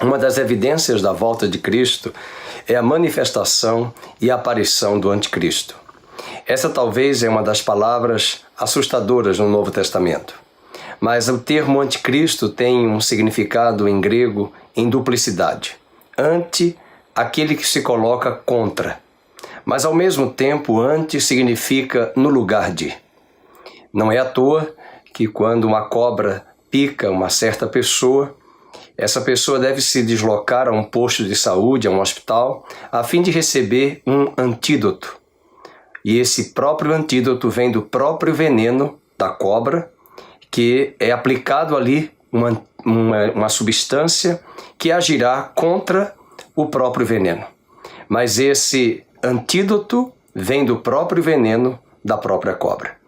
Uma das evidências da volta de Cristo é a manifestação e a aparição do Anticristo. Essa talvez é uma das palavras assustadoras no Novo Testamento. Mas o termo anticristo tem um significado em grego em duplicidade. Anti, aquele que se coloca contra. Mas ao mesmo tempo, anti significa no lugar de. Não é à toa que quando uma cobra pica uma certa pessoa, essa pessoa deve se deslocar a um posto de saúde, a um hospital, a fim de receber um antídoto. E esse próprio antídoto vem do próprio veneno da cobra, que é aplicado ali uma substância que agirá contra o próprio veneno. Mas esse antídoto vem do próprio veneno da própria cobra.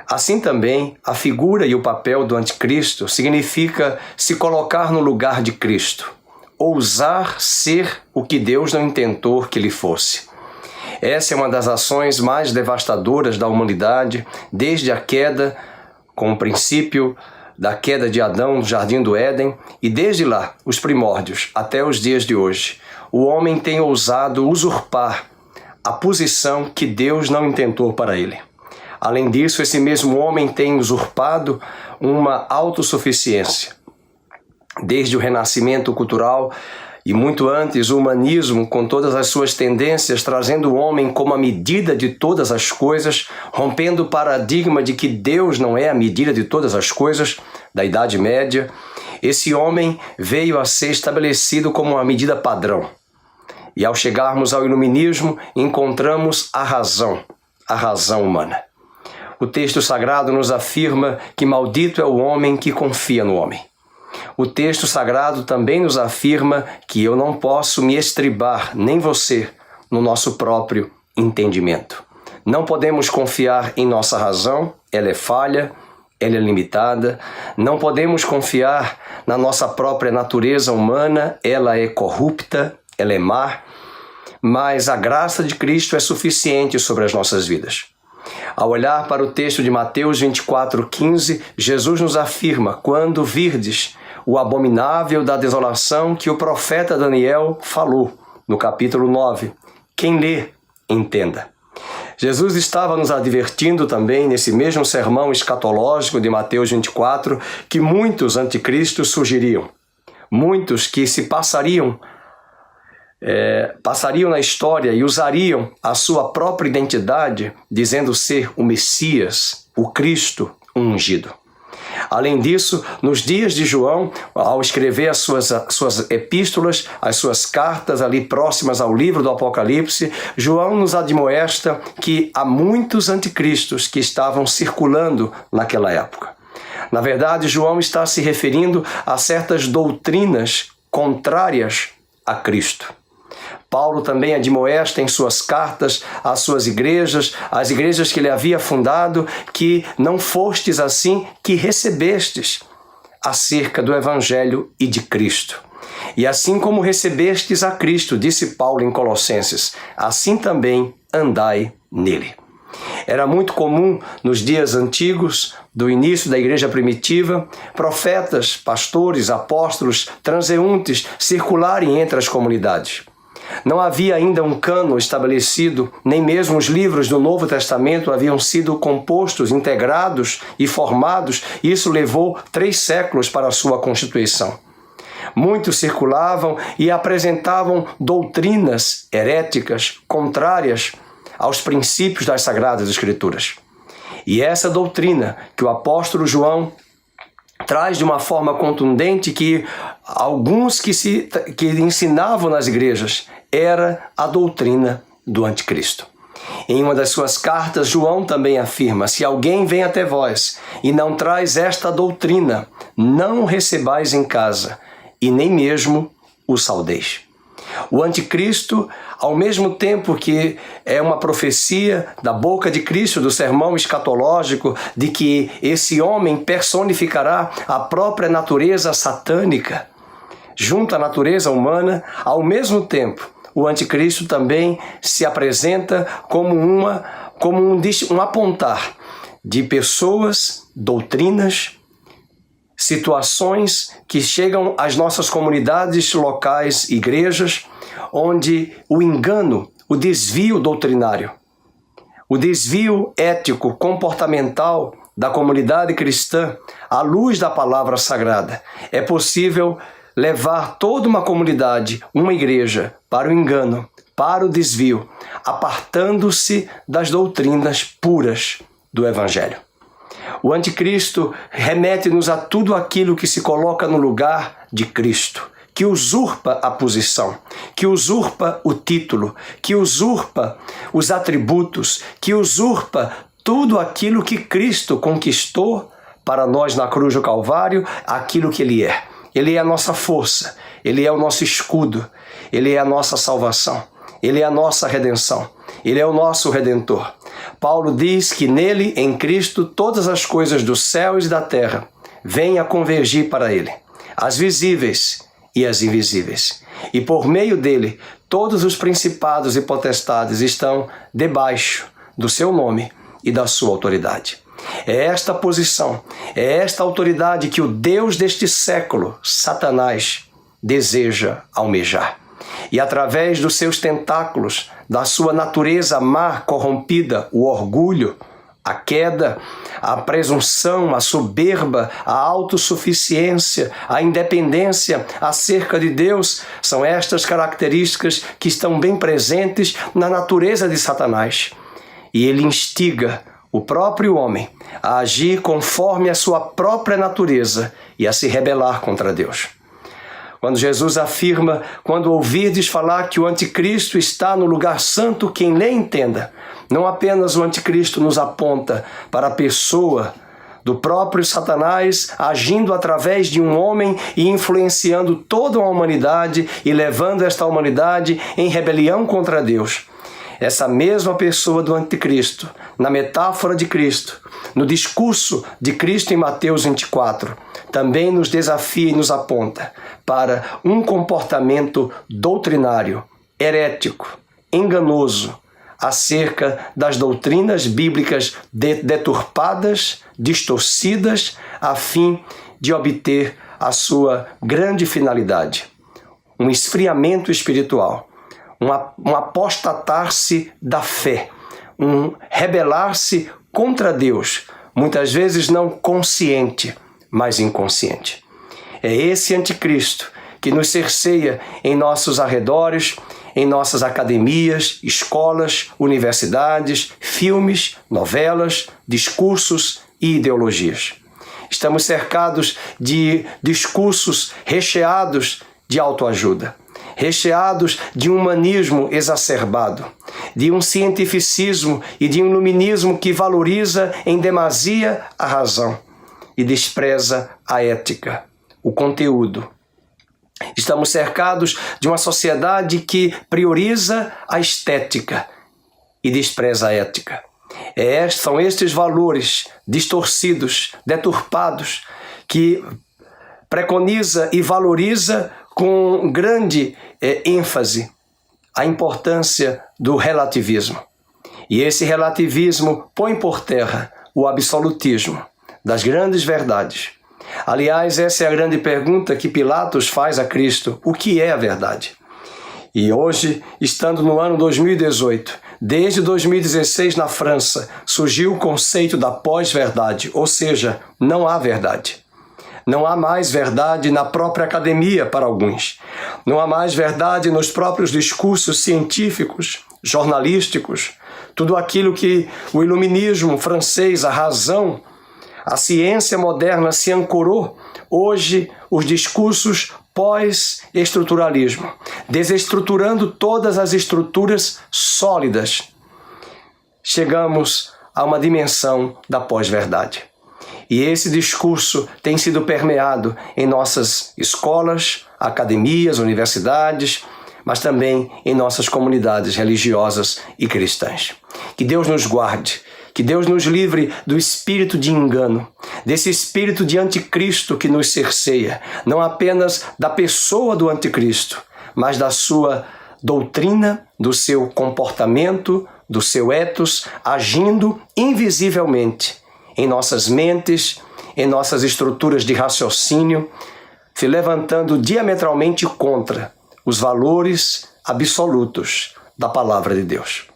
Assim também, a figura e o papel do anticristo significa se colocar no lugar de Cristo, ousar ser o que Deus não intentou que ele fosse. Essa é uma das ações mais devastadoras da humanidade, desde a queda, com o princípio da queda de Adão no Jardim do Éden, e desde lá, os primórdios, até os dias de hoje, o homem tem ousado usurpar a posição que Deus não intentou para ele. Além disso, esse mesmo homem tem usurpado uma autossuficiência. Desde o renascimento cultural e muito antes o humanismo, com todas as suas tendências, trazendo o homem como a medida de todas as coisas, rompendo o paradigma de que Deus não é a medida de todas as coisas, da Idade Média, esse homem veio a ser estabelecido como uma medida padrão. E ao chegarmos ao iluminismo, encontramos a razão humana. O texto sagrado nos afirma que maldito é o homem que confia no homem. O texto sagrado também nos afirma que eu não posso me estribar, nem você, no nosso próprio entendimento. Não podemos confiar em nossa razão, ela é falha, ela é limitada. Não podemos confiar na nossa própria natureza humana, ela é corrupta, ela é má. Mas a graça de Cristo é suficiente sobre as nossas vidas. Ao olhar para o texto de Mateus 24:15, Jesus nos afirma: quando virdes o abominável da desolação que o profeta Daniel falou, no capítulo 9. Quem lê, entenda. Jesus estava nos advertindo também, nesse mesmo sermão escatológico de Mateus 24, que muitos anticristos surgiriam. Muitos que se passariam na história e usariam a sua própria identidade, dizendo ser o Messias, o Cristo ungido. Além disso, nos dias de João, ao escrever as suas epístolas, as suas cartas ali próximas ao livro do Apocalipse, João nos admoesta que há muitos anticristos que estavam circulando naquela época. Na verdade, João está se referindo a certas doutrinas contrárias a Cristo. Paulo também admoesta em suas cartas às suas igrejas, as igrejas que ele havia fundado, que não fostes assim que recebestes acerca do Evangelho e de Cristo. E assim como recebestes a Cristo, disse Paulo em Colossenses, assim também andai nele. Era muito comum nos dias antigos, do início da igreja primitiva, profetas, pastores, apóstolos, transeuntes circularem entre as comunidades. Não havia ainda um cânon estabelecido, nem mesmo os livros do Novo Testamento haviam sido compostos, integrados e formados. Isso levou 3 séculos para a sua constituição. Muitos circulavam e apresentavam doutrinas heréticas, contrárias aos princípios das Sagradas Escrituras. E essa doutrina que o apóstolo João traz de uma forma contundente, que alguns que ensinavam nas igrejas, era a doutrina do anticristo. Em uma das suas cartas, João também afirma: se alguém vem até vós e não traz esta doutrina, não o recebais em casa, e nem mesmo o saudeis. O anticristo, ao mesmo tempo que é uma profecia da boca de Cristo, do sermão escatológico, de que esse homem personificará a própria natureza satânica, junto à natureza humana, ao mesmo tempo, o anticristo também se apresenta como um apontar de pessoas, doutrinas, situações que chegam às nossas comunidades locais, igrejas, onde o engano, o desvio doutrinário, o desvio ético, comportamental da comunidade cristã, à luz da palavra sagrada, é possível levar toda uma comunidade, uma igreja, para o engano, para o desvio, apartando-se das doutrinas puras do Evangelho. O anticristo remete-nos a tudo aquilo que se coloca no lugar de Cristo, que usurpa a posição, que usurpa o título, que usurpa os atributos, que usurpa tudo aquilo que Cristo conquistou para nós na cruz do Calvário, aquilo que Ele é. Ele é a nossa força, Ele é o nosso escudo, Ele é a nossa salvação, Ele é a nossa redenção, Ele é o nosso Redentor. Paulo diz que nele, em Cristo, todas as coisas do céu e da terra vêm a convergir para Ele, as visíveis e as invisíveis. E por meio dele, todos os principados e potestades estão debaixo do seu nome e da sua autoridade. É esta posição, é esta autoridade que o Deus deste século, Satanás, deseja almejar. E através dos seus tentáculos, da sua natureza má, corrompida, o orgulho, a queda, a presunção, a soberba, a autossuficiência, a independência acerca de Deus, são estas características que estão bem presentes na natureza de Satanás. E ele instiga o próprio homem a agir conforme a sua própria natureza e a se rebelar contra Deus. Quando Jesus afirma, quando ouvirdes falar que o anticristo está no lugar santo, quem lê entenda. Não apenas o anticristo nos aponta para a pessoa do próprio Satanás agindo através de um homem e influenciando toda a humanidade e levando esta humanidade em rebelião contra Deus. Essa mesma pessoa do anticristo, na metáfora de Cristo, no discurso de Cristo em Mateus 24, também nos desafia e nos aponta para um comportamento doutrinário, herético, enganoso, acerca das doutrinas bíblicas deturpadas, distorcidas, a fim de obter a sua grande finalidade, um esfriamento espiritual, um apostatar-se da fé, um rebelar-se contra Deus, muitas vezes não consciente, mas inconsciente. É esse anticristo que nos cerceia em nossos arredores, em nossas academias, escolas, universidades, filmes, novelas, discursos e ideologias. Estamos cercados de discursos recheados de autoajuda, recheados de um humanismo exacerbado, de um cientificismo e de um iluminismo que valoriza em demasia a razão e despreza a ética, o conteúdo. Estamos cercados de uma sociedade que prioriza a estética e despreza a ética. São estes valores distorcidos, deturpados, que preconiza e valoriza com grande ênfase a importância do relativismo. E esse relativismo põe por terra o absolutismo das grandes verdades. Aliás, essa é a grande pergunta que Pilatos faz a Cristo: o que é a verdade? E hoje, estando no ano 2018, desde 2016 na França, surgiu o conceito da pós-verdade, ou seja, não há verdade. Não há mais verdade na própria academia para alguns. Não há mais verdade nos próprios discursos científicos, jornalísticos. Tudo aquilo que o iluminismo francês, a razão, a ciência moderna se ancorou, hoje os discursos pós-estruturalismo, desestruturando todas as estruturas sólidas, chegamos a uma dimensão da pós-verdade. E esse discurso tem sido permeado em nossas escolas, academias, universidades, mas também em nossas comunidades religiosas e cristãs. Que Deus nos guarde, que Deus nos livre do espírito de engano, desse espírito de anticristo que nos cerceia, não apenas da pessoa do anticristo, mas da sua doutrina, do seu comportamento, do seu ethos, agindo invisivelmente em nossas mentes, em nossas estruturas de raciocínio, se levantando diametralmente contra os valores absolutos da Palavra de Deus.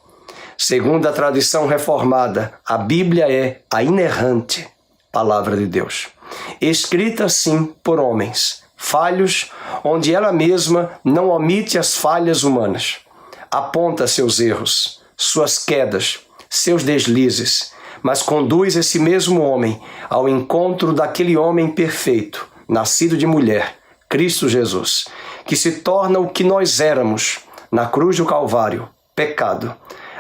Segundo a tradição reformada, a Bíblia é a inerrante Palavra de Deus, escrita sim por homens, falhos, onde ela mesma não omite as falhas humanas, aponta seus erros, suas quedas, seus deslizes, mas conduz esse mesmo homem ao encontro daquele homem perfeito, nascido de mulher, Cristo Jesus, que se torna o que nós éramos na cruz do Calvário, pecado,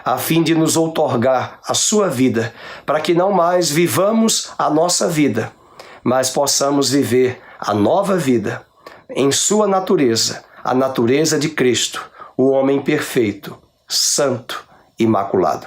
a fim de nos outorgar a sua vida, para que não mais vivamos a nossa vida, mas possamos viver a nova vida em sua natureza, a natureza de Cristo, o homem perfeito, santo, imaculado.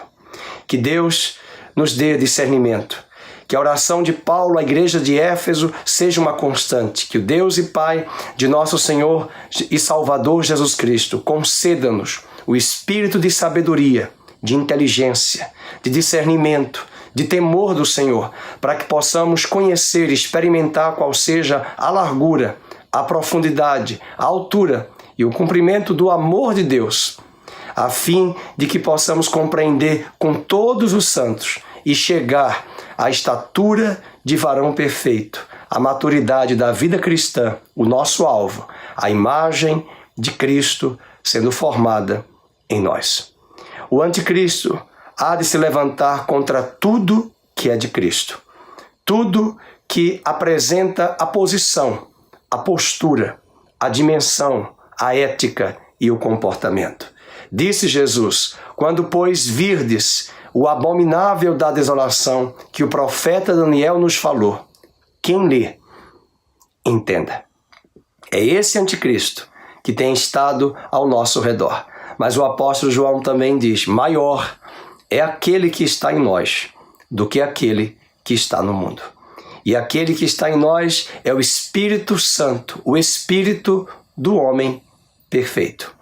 Que Deus nos dê discernimento, que a oração de Paulo à igreja de Éfeso seja uma constante, que o Deus e Pai de nosso Senhor e Salvador Jesus Cristo conceda-nos o espírito de sabedoria, de inteligência, de discernimento, de temor do Senhor, para que possamos conhecer e experimentar qual seja a largura, a profundidade, a altura e o comprimento do amor de Deus, a fim de que possamos compreender com todos os santos e chegar à estatura de varão perfeito, à maturidade da vida cristã, o nosso alvo, a imagem de Cristo sendo formada em nós. O anticristo há de se levantar contra tudo que é de Cristo, tudo que apresenta a posição, a postura, a dimensão, a ética e o comportamento. Disse Jesus: quando, pois, virdes o abominável da desolação que o profeta Daniel nos falou, quem lê, entenda. É esse anticristo que tem estado ao nosso redor. Mas o apóstolo João também diz: maior é aquele que está em nós do que aquele que está no mundo. E aquele que está em nós é o Espírito Santo, o Espírito do homem perfeito.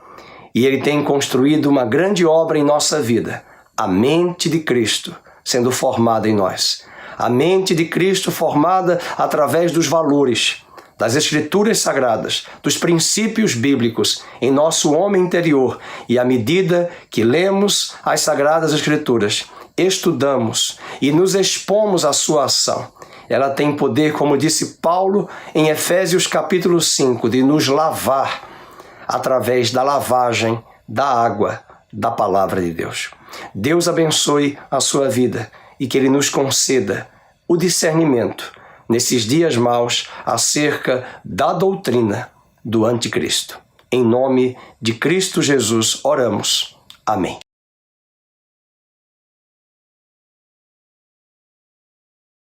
E ele tem construído uma grande obra em nossa vida, a mente de Cristo sendo formada em nós. A mente de Cristo formada através dos valores, das Escrituras Sagradas, dos princípios bíblicos em nosso homem interior. E à medida que lemos as Sagradas Escrituras, estudamos e nos expomos à sua ação, ela tem poder, como disse Paulo em Efésios capítulo 5, de nos lavar através da lavagem da água da Palavra de Deus. Deus abençoe a sua vida e que Ele nos conceda o discernimento nesses dias maus acerca da doutrina do anticristo. Em nome de Cristo Jesus oramos. Amém.